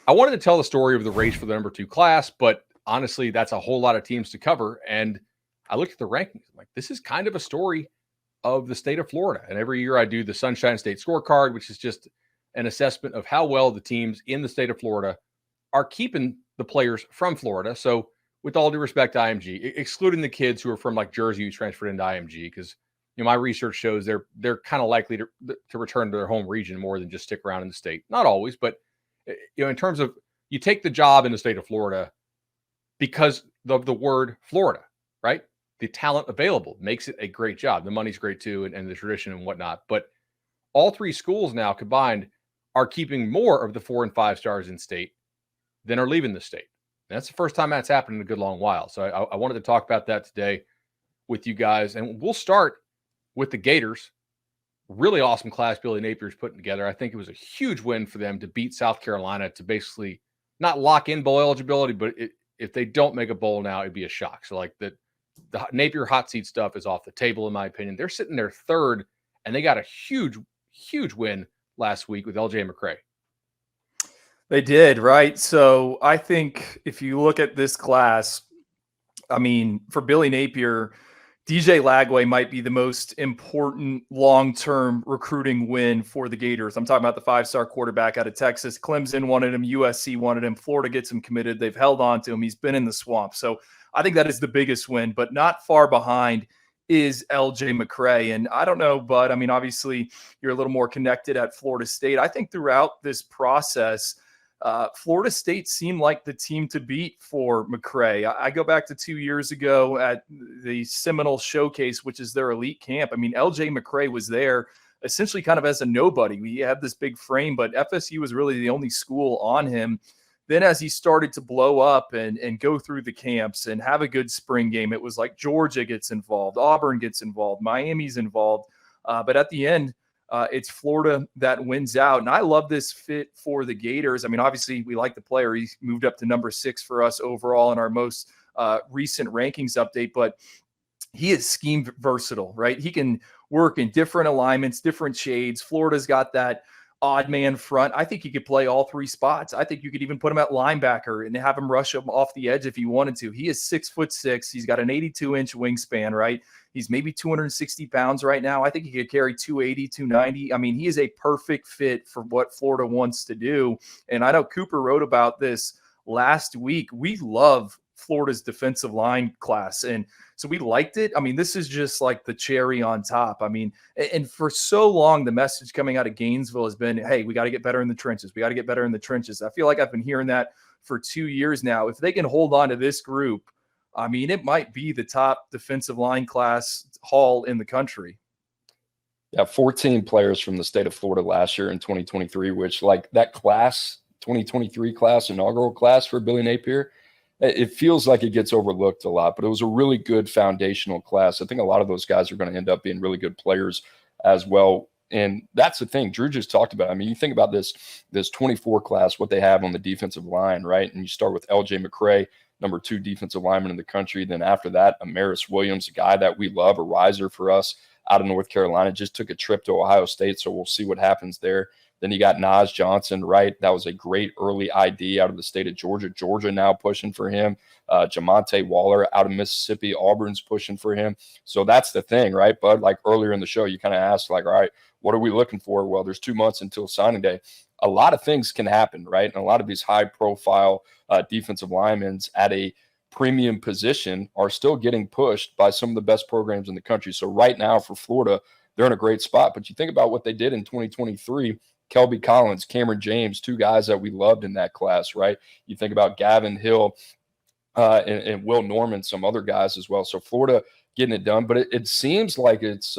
I wanted to tell the story of the race for the number 2 class, but honestly, that's a whole lot of teams to cover. And I looked at the rankings. I'm like, this is kind of a story of the state of Florida. And every year I do the Sunshine State Scorecard, which is just an assessment of how well the teams in the state of Florida are keeping the players from Florida. So, with all due respect to IMG, excluding the kids who are from like Jersey who transferred into IMG, because my research shows they're kind of likely to return to their home region more than just stick around in the state. Not always, but in terms of you take the job in the state of Florida because of the word Florida, right? The talent available makes it a great job. The money's great too, and the tradition and whatnot. But all 3 schools now combined are keeping more of the 4 and 5 stars in state than are leaving the state. And that's the first time that's happened in a good long while. So I wanted to talk about that today with you guys. And we'll start with the Gators. Really awesome class Billy Napier's putting together. I think it was a huge win for them to beat South Carolina to basically not lock in bowl eligibility, but if they don't make a bowl now, it'd be a shock. So like the Napier hot seat stuff is off the table, in my opinion. They're sitting there third, and they got a huge, huge win last week with LJ McCrae. They did, right? So I think if you look at this class, I mean, for Billy Napier, DJ Lagway might be the most important long-term recruiting win for the Gators. I'm talking about the 5-star quarterback out of Texas. Clemson wanted him. USC wanted him. Florida gets him committed. They've held on to him. He's been in the swamp. So I think that is the biggest win, but not far behind is LJ McCrae. And I don't know, but I mean, obviously you're a little more connected at Florida State. I think throughout this process, Florida State seemed like the team to beat for McCrae. I go back to 2 years ago at the Seminole Showcase, which is their elite camp. I mean, LJ McCrae was there essentially kind of as a nobody. We had this big frame, but FSU was really the only school on him. Then as he started to blow up and go through the camps and have a good spring game, it was like Georgia gets involved, Auburn gets involved, Miami's involved. But at the end, it's Florida that wins out. And I love this fit for the Gators. I mean, obviously, we like the player. He moved up to number 6 for us overall in our most recent rankings update. But he is scheme versatile, right? He can work in different alignments, different shades. Florida's got that odd man front. I think he could play all 3 spots. I think you could even put him at linebacker and have him rush him off the edge if you wanted to. He is 6'6". He's got an 82-inch wingspan, right? He's maybe 260 pounds right now. I think he could carry 280, 290. I mean, he is a perfect fit for what Florida wants to do. And I know Cooper wrote about this last week. We love Florida's defensive line class. And so we liked it. I mean, this is just like the cherry on top. I mean, and for so long, the message coming out of Gainesville has been, hey, we got to get better in the trenches. We got to get better in the trenches. I feel like I've been hearing that for 2 years now. If they can hold on to this group, I mean, it might be the top defensive line class haul in the country. Yeah, 14 players from the state of Florida last year in 2023, which like that class, 2023 class, inaugural class for Billy Napier, it feels like it gets overlooked a lot, but it was a really good foundational class. I think a lot of those guys are going to end up being really good players as well. And that's the thing Drew just talked about. I mean, you think about this 24 class, what they have on the defensive line, right? And you start with LJ McCrae, number 2 defensive lineman in the country. Then after that, Amaris Williams, a guy that we love, a riser for us out of North Carolina, just took a trip to Ohio State. So we'll see what happens there. Then you got Naz Johnson, right? That was a great early ID out of the state of Georgia. Georgia now pushing for him. Jamonte Waller out of Mississippi. Auburn's pushing for him. So that's the thing, right, Bud? Like earlier in the show, you kind of asked, like, all right, what are we looking for? Well, there's 2 months until signing day. A lot of things can happen, right? And a lot of these high-profile defensive linemen at a premium position are still getting pushed by some of the best programs in the country. So right now for Florida, they're in a great spot. But you think about what they did in 2023, Kelby Collins, Cameron James, 2 guys that we loved in that class, right? You think about Gavin Hill and Will Norman, some other guys as well. So Florida getting it done. But it seems like it's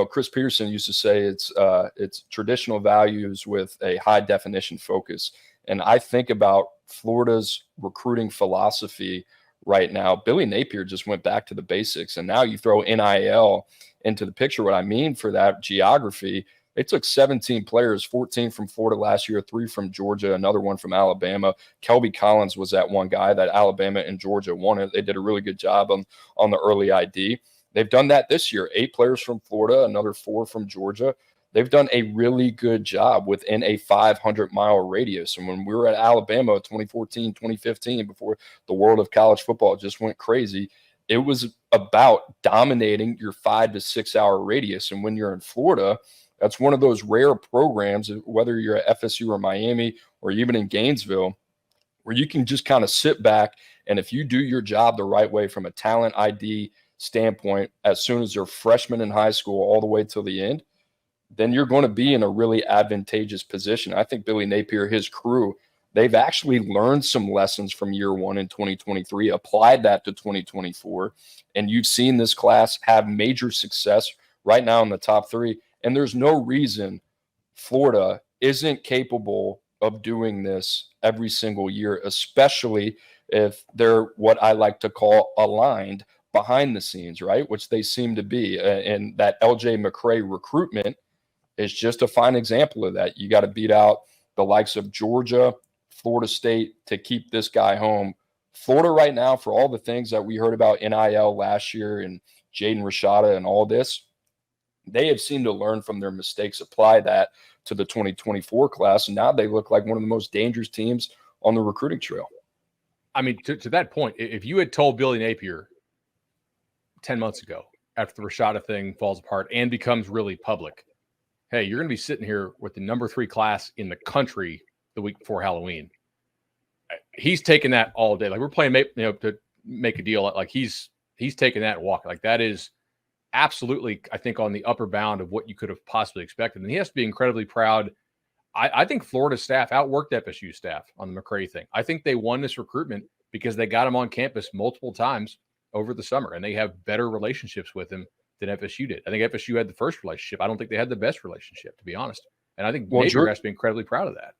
Chris Peterson used to say it's traditional values with a high definition focus. And I think about Florida's recruiting philosophy right now. Billy Napier just went back to the basics, and now you throw NIL into the picture. What I mean for that geography, they took 17 players, 14 from Florida last year, 3 from Georgia, another one from Alabama. Kelby Collins was that one guy that Alabama and Georgia wanted. They did a really good job on the early ID. They've done that this year. 8 players from Florida, another 4 from Georgia. they've done a really good job within a 500-mile radius. And when we were at Alabama 2014, 2015, before the world of college football just went crazy, it was about dominating your 5 to 6 hour radius. And when you're in Florida, that's one of those rare programs, whether you're at FSU or Miami or even in Gainesville, where you can just kind of sit back, and if you do your job the right way from a talent ID standpoint, as soon as they're freshmen in high school all the way till the end, then you're going to be in a really advantageous position. I think Billy Napier, his crew, they've actually learned some lessons from year one in 2023, applied that to 2024, and you've seen this class have major success right now in the top 3. And there's no reason Florida isn't capable of doing this every single year, especially if they're what I like to call aligned behind the scenes, right? Which they seem to be. And that LJ McCrae recruitment is just a fine example of that. You got to beat out the likes of Georgia, Florida State to keep this guy home. Florida right now, for all the things that we heard about NIL last year and Jaden Rashada and all this, they have seemed to learn from their mistakes, apply that to the 2024 class, and now they look like one of the most dangerous teams on the recruiting trail. I mean, to that point, if you had told Billy Napier 10 months ago, after the Rashada thing falls apart and becomes really public, hey, you're going to be sitting here with the number 3 class in the country the week before Halloween, he's taking that all day. Like, we're playing, to make a deal. Like, he's taking that and walking. Like, that is absolutely, I think, on the upper bound of what you could have possibly expected. And he has to be incredibly proud. I think Florida staff outworked FSU staff on the McCrae thing. I think they won this recruitment because they got him on campus multiple times over the summer, and they have better relationships with him than FSU did. I think FSU had the first relationship. I don't think they had the best relationship, to be honest. And I think Napier has to be incredibly proud of that.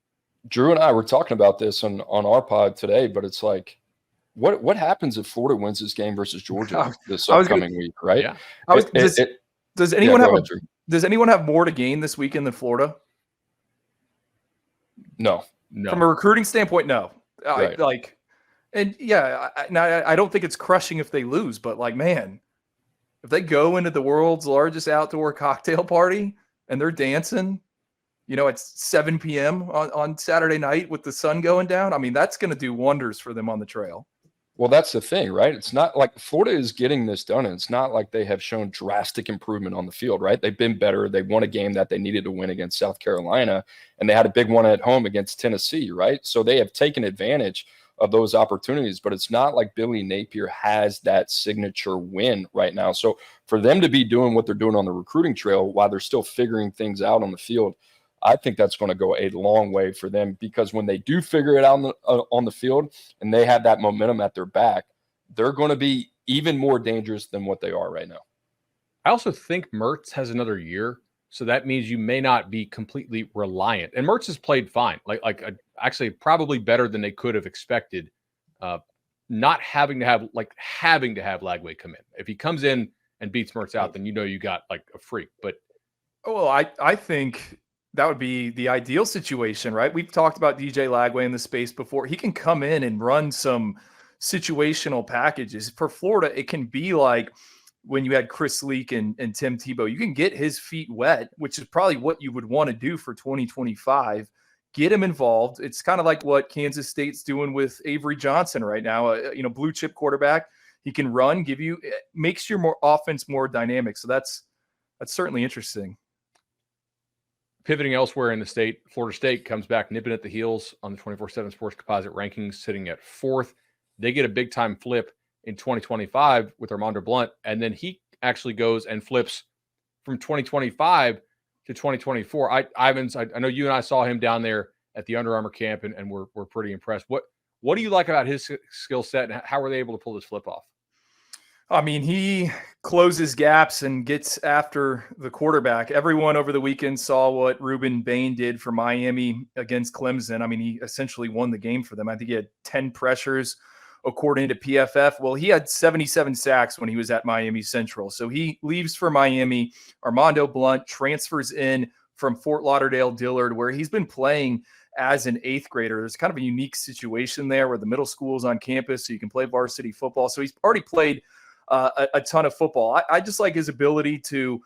Drew and I were talking about this on our pod today, but it's like, what happens if Florida wins this game versus Georgia this upcoming week, right? Yeah. Does anyone have more to gain this weekend than Florida? No. From a recruiting standpoint, no. Right. I don't think it's crushing if they lose, but like, man, if they go into the world's largest outdoor cocktail party and they're dancing, at 7 p.m. on Saturday night with the sun going down, I mean, that's going to do wonders for them on the trail. Well, that's the thing, right? It's not like Florida is getting this done, and it's not like they have shown drastic improvement on the field, right? They've been better. They won a game that they needed to win against South Carolina, and they had a big one at home against Tennessee, right? So they have taken advantage of those opportunities, but it's not like Billy Napier has that signature win right now. So for them to be doing what they're doing on the recruiting trail while they're still figuring things out on the field, I think that's going to go a long way for them, because when they do figure it out on the field and they have that momentum at their back, they're going to be even more dangerous than what they are right now. I also think Mertz has another year, so that means you may not be completely reliant. And Mertz has played fine, actually probably better than they could have expected. Not having to have Lagway come in. If he comes in and beats Mertz out, then you got like a freak. But I think that would be the ideal situation, right? We've talked about DJ Lagway in the space before. He can come in and run some situational packages. For Florida, it can be like when you had Chris Leak and Tim Tebow. You can get his feet wet, which is probably what you would want to do for 2025. Get him involved. It's kind of like what Kansas State's doing with Avery Johnson right now, blue chip quarterback. He can run, makes your offense more dynamic. So that's certainly interesting. Pivoting elsewhere in the state, Florida State comes back nipping at the heels on the 24/7 Sports Composite rankings, sitting at 4th. They get a big-time flip in 2025 with Armando Blunt, and then he actually goes and flips from 2025 to 2024. Ivins, I know you and I saw him down there at the Under Armour camp, and we're pretty impressed. What do you like about his skill set, and how were they able to pull this flip off? I mean, he closes gaps and gets after the quarterback. Everyone over the weekend saw what Ruben Bain did for Miami against Clemson. I mean, he essentially won the game for them. I think he had 10 pressures, according to PFF. Well, he had 77 sacks when he was at Miami Central. So he leaves for Miami. Armando Blunt transfers in from Fort Lauderdale Dillard, where he's been playing as an 8th grader. There's kind of a unique situation there where the middle school is on campus, so you can play varsity football. So he's already played a ton of football. I just like his ability to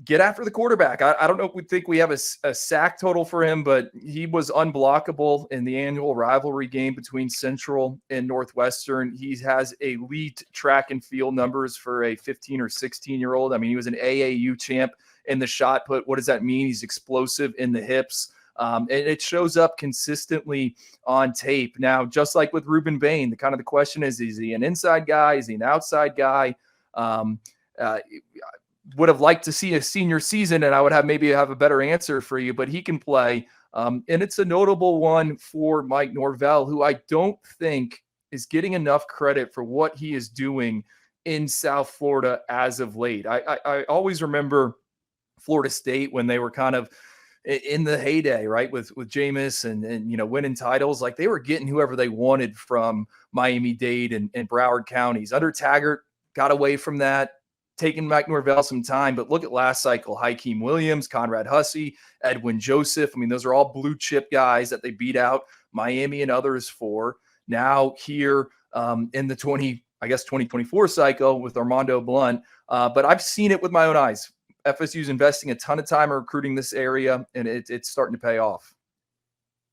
Get after the quarterback. I don't know if we think we have a sack total for him, but he was unblockable in the annual rivalry game between Central and Northwestern. He has elite track and field numbers for a 15 or 16-year-old. I mean, he was an AAU champ in the shot put. What does that mean? He's explosive in the hips. And it shows up consistently on tape. Now, just like with Ruben Bain, the question is he an inside guy? Is he an outside guy? Would have liked to see a senior season, and I would have a better answer for you, but he can play. And it's a notable one for Mike Norvell, who I don't think is getting enough credit for what he is doing in South Florida as of late. I always remember Florida State when they were kind of in the heyday, right? With Jameis and winning titles, like they were getting whoever they wanted from Miami-Dade and Broward counties. Under Taggart, got away from that, taking Mike Norvell some time, but look at last cycle: Hakeem Williams, Conrad Hussey, Edwin Joseph. I mean, those are all blue chip guys that they beat out Miami and others for. Now here in the 2024 cycle with Armando Blunt. But I've seen it with my own eyes. FSU's investing a ton of time in recruiting this area, and it's starting to pay off.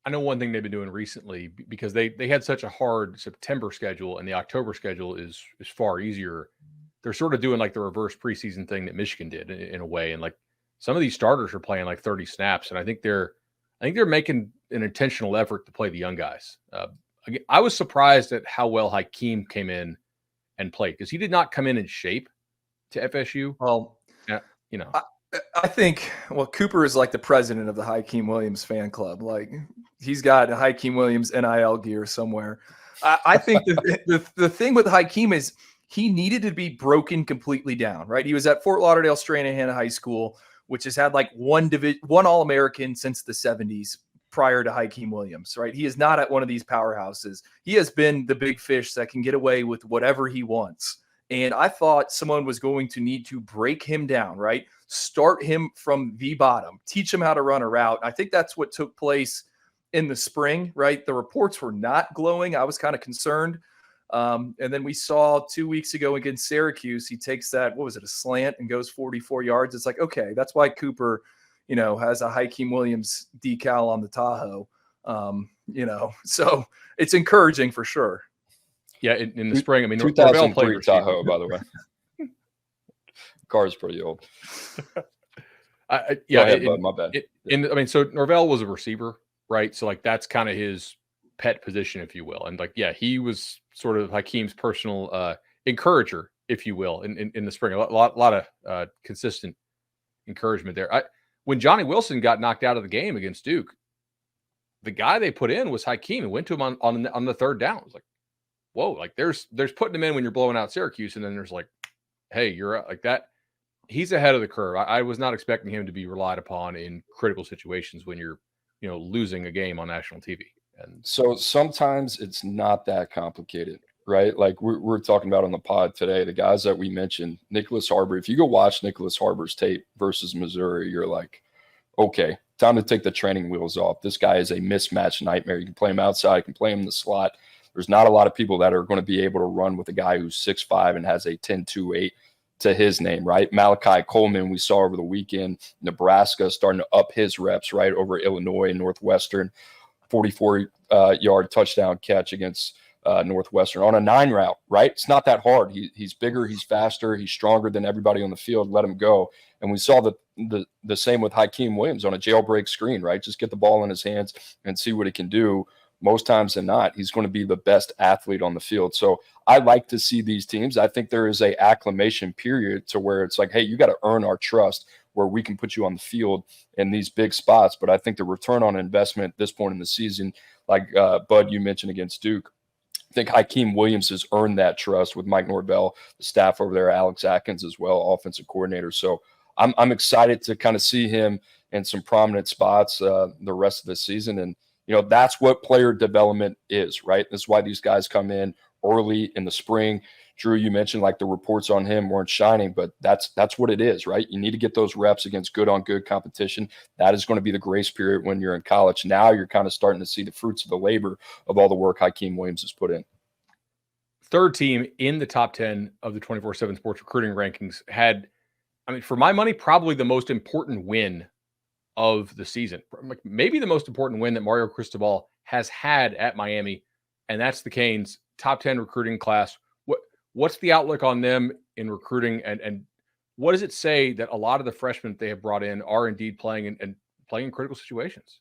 I know one thing they've been doing recently, because they had such a hard September schedule and the October schedule is far easier. They're sort of doing like the reverse preseason thing that Michigan did in a way. And like some of these starters are playing like 30 snaps. And I think they're making an intentional effort to play the young guys. I was surprised at how well Hakeem came in and played, because he did not come in shape to FSU. Well, I think, Cooper is like the president of the Hakeem Williams fan club. Like he's got a Hakeem Williams NIL gear somewhere. I think the thing with Hakeem is he needed to be broken completely down, right? He was at Fort Lauderdale Stranahan High School, which has had like one All-American since the 70s prior to Hakeem Williams, right? He is not at one of these powerhouses. He has been the big fish that can get away with whatever he wants. And I thought someone was going to need to break him down, right? Start him from the bottom, teach him how to run a route. I think that's what took place in the spring, right? The reports were not glowing. I was kind of concerned. And then we saw 2 weeks ago against Syracuse, he takes that, a slant and goes 44 yards. It's like, okay, that's why Cooper, has a Hakeem Williams decal on the Tahoe. So it's encouraging for sure. Yeah, in the spring, I mean, 2003 Tahoe, by the way. Car's pretty old. My bad. So Norvell was a receiver, right? So like that's kind of his pet position, if you will. And like, yeah, he was sort of Hakeem's personal encourager, if you will, in the spring. A lot of consistent encouragement there. When Johnny Wilson got knocked out of the game against Duke, the guy they put in was Hakeem and went to him on the third down. It was like, whoa, like there's putting him in when you're blowing out Syracuse, and then there's like, hey, you're like that. He's ahead of the curve. I was not expecting him to be relied upon in critical situations when you're, losing a game on national TV. And so sometimes it's not that complicated, right? Like we're talking about on the pod today, the guys that we mentioned, Nicholas Harbor. If you go watch Nicholas Harbor's tape versus Missouri, you're like, okay, time to take the training wheels off. This guy is a mismatch nightmare. You can play him outside, you can play him in the slot. There's not a lot of people that are going to be able to run with a guy who's 6'5" and has a 10.28 to his name, right? Malachi Coleman, we saw over the weekend, Nebraska starting to up his reps, right, over Illinois and Northwestern, 44-yard touchdown catch against Northwestern on a 9 route, right? It's not that hard. He's bigger, he's faster, he's stronger than everybody on the field. Let him go. And we saw the same with Hakeem Williams on a jailbreak screen, right? Just get the ball in his hands and see what he can do. Most times than not, he's going to be the best athlete on the field. So I like to see these teams. I think there is a acclimation period to where it's like, hey, you got to earn our trust where we can put you on the field in these big spots. But I think the return on investment at this point in the season, like Bud, you mentioned against Duke, I think Hakeem Williams has earned that trust with Mike Norvell, the staff over there, Alex Atkins as well, offensive coordinator. So I'm excited to kind of see him in some prominent spots the rest of the season. And that's what player development is, right? That's why these guys come in early in the spring. Drew, you mentioned like the reports on him weren't shining, but that's what it is, right? You need to get those reps against good on good competition. That is going to be the grace period when you're in college. Now you're kind of starting to see the fruits of the labor of all the work Hakeem Williams has put in. Third team in the top 10 of the 24/7 Sports recruiting rankings had I mean, for my money, probably the most important win of the season. Like maybe the most important win that Mario Cristobal has had at Miami, and that's the Canes top 10 recruiting class. What's the outlook on them in recruiting, and what does it say that a lot of the freshmen they have brought in are indeed playing and playing in critical situations?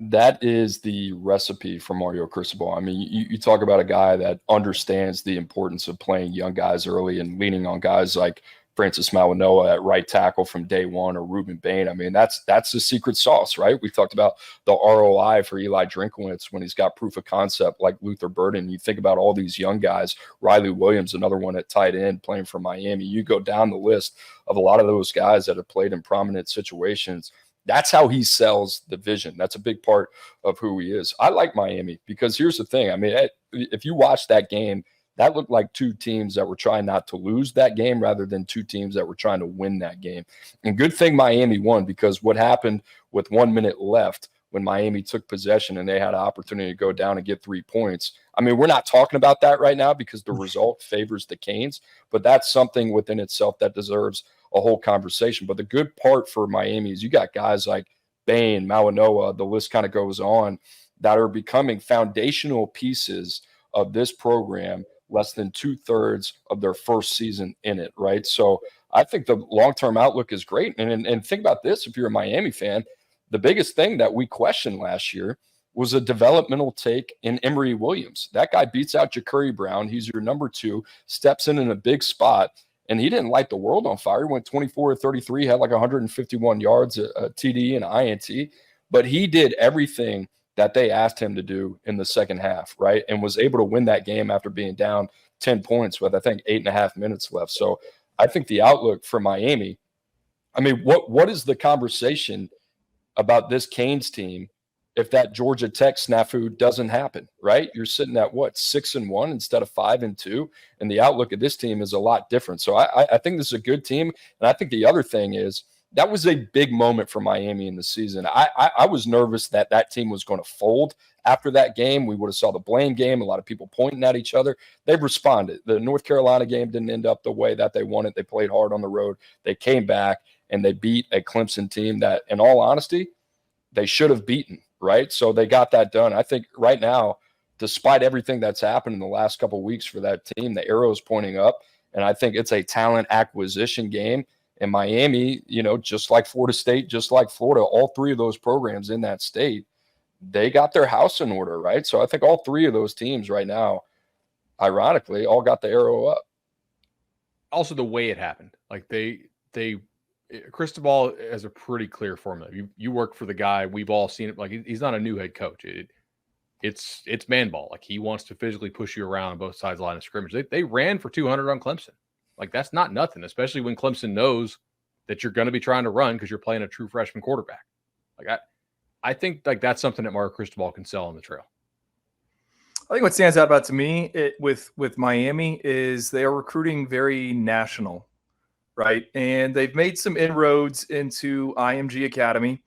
That is the recipe for Mario Cristobal. I mean, you talk about a guy that understands the importance of playing young guys early and leaning on guys like Francis Mawanoa at right tackle from day one, or Ruben Bain. I mean, that's the secret sauce, right? We talked about the ROI for Eli Drinkwitz when he's got proof of concept like Luther Burden. You think about all these young guys, Riley Williams, another one at tight end playing for Miami. You go down the list of a lot of those guys that have played in prominent situations. That's how he sells the vision. That's a big part of who he is. I like Miami because here's the thing. I mean, if you watch that game, that looked like two teams that were trying not to lose that game rather than two teams that were trying to win that game. And good thing Miami won, because what happened with 1 minute left when Miami took possession and they had an opportunity to go down and get 3 points. I mean, we're not talking about that right now because the result favors the Canes, but that's something within itself that deserves a whole conversation. But the good part for Miami is you got guys like Bain, Mawanoa, the list kind of goes on, that are becoming foundational pieces of this program less than 2/3 of their first season in it, right? So I think the long-term outlook is great. And think about this, if you're a Miami fan, the biggest thing that we questioned last year was a developmental take in Emory Williams. That guy beats out Ja'Curry Brown. He's your number 2, steps in a big spot, and he didn't light the world on fire. He went 24-33, had like 151 yards, a TD and an INT, but he did everything that they asked him to do in the second half, right? And was able to win that game after being down 10 points with, I think, 8.5 minutes left. So I think the outlook for Miami, I mean, what is the conversation about this Canes team if that Georgia Tech snafu doesn't happen, right? You're sitting at what, 6-1 instead of 5-2, and the outlook of this team is a lot different. So I think this is a good team, and I think the other thing is that was a big moment for Miami in the season. I was nervous that that team was going to fold after that game. We would have saw the blame game, a lot of people pointing at each other. They've responded. The North Carolina game didn't end up the way that they wanted. They played hard on the road. They came back, and they beat a Clemson team that, in all honesty, they should have beaten, right? So they got that done. I think right now, despite everything that's happened in the last couple of weeks for that team, the arrow is pointing up, and I think it's a talent acquisition game. And Miami, you know, just like Florida State, just like Florida, all three of those programs in that state, they got their house in order, right? So I think all three of those teams right now, ironically, all got the arrow up. Also, the way it happened, like Cristobal has a pretty clear formula. You work for the guy. We've all seen it. Like, he's not a new head coach. It's man ball. Like, he wants to physically push you around on both sides of the line of scrimmage. They ran for 200 on Clemson. Like, that's not nothing, especially when Clemson knows that you're going to be trying to run because you're playing a true freshman quarterback. Like, I think like that's something that Mario Cristobal can sell on the trail. I think what stands out about to me with Miami is they are recruiting very national, right? And they've made some inroads into IMG Academy.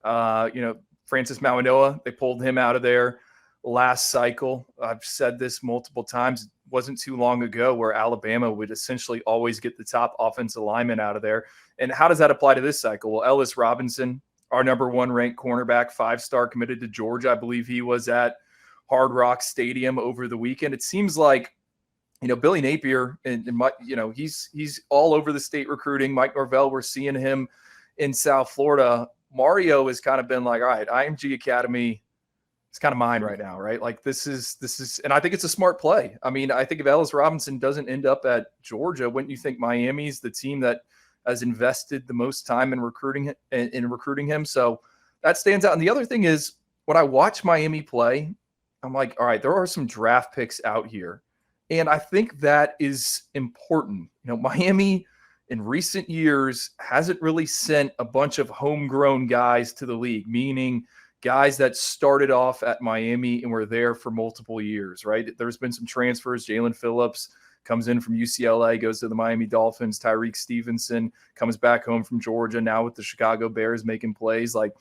Francis Mawanoa, they pulled him out of there last cycle. I've said this multiple times. It wasn't too long ago where Alabama would essentially always get the top offensive lineman out of there. And how does that apply to this cycle? Well, Ellis Robinson, our number 1 ranked cornerback, 5-star, committed to Georgia. I believe he was at Hard Rock Stadium over the weekend. It seems like, Billy Napier and he's all over the state recruiting. Mike Norvell, we're seeing him in South Florida. Mario has kind of been like, all right, IMG Academy, it's kind of mine right now, right? Like this is, and I think it's a smart play. I mean, I think if Ellis Robinson doesn't end up at Georgia, wouldn't you think Miami's the team that has invested the most time in recruiting him? So that stands out. And the other thing is, when I watch Miami play, I'm like, all right, there are some draft picks out here. And I think that is important. Miami in recent years hasn't really sent a bunch of homegrown guys to the league, meaning guys that started off at Miami and were there for multiple years, right? There's been some transfers. Jalen Phillips comes in from UCLA, goes to the Miami Dolphins. Tyreek Stevenson comes back home from Georgia, now with the Chicago Bears making plays. Like,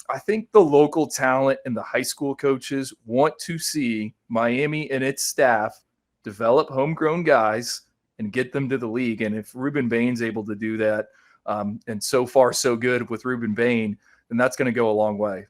I think the local talent and the high school coaches want to see Miami and its staff develop homegrown guys and get them to the league. And if Ruben Bain's able to do that, and so far so good with Ruben Bain, then that's going to go a long way.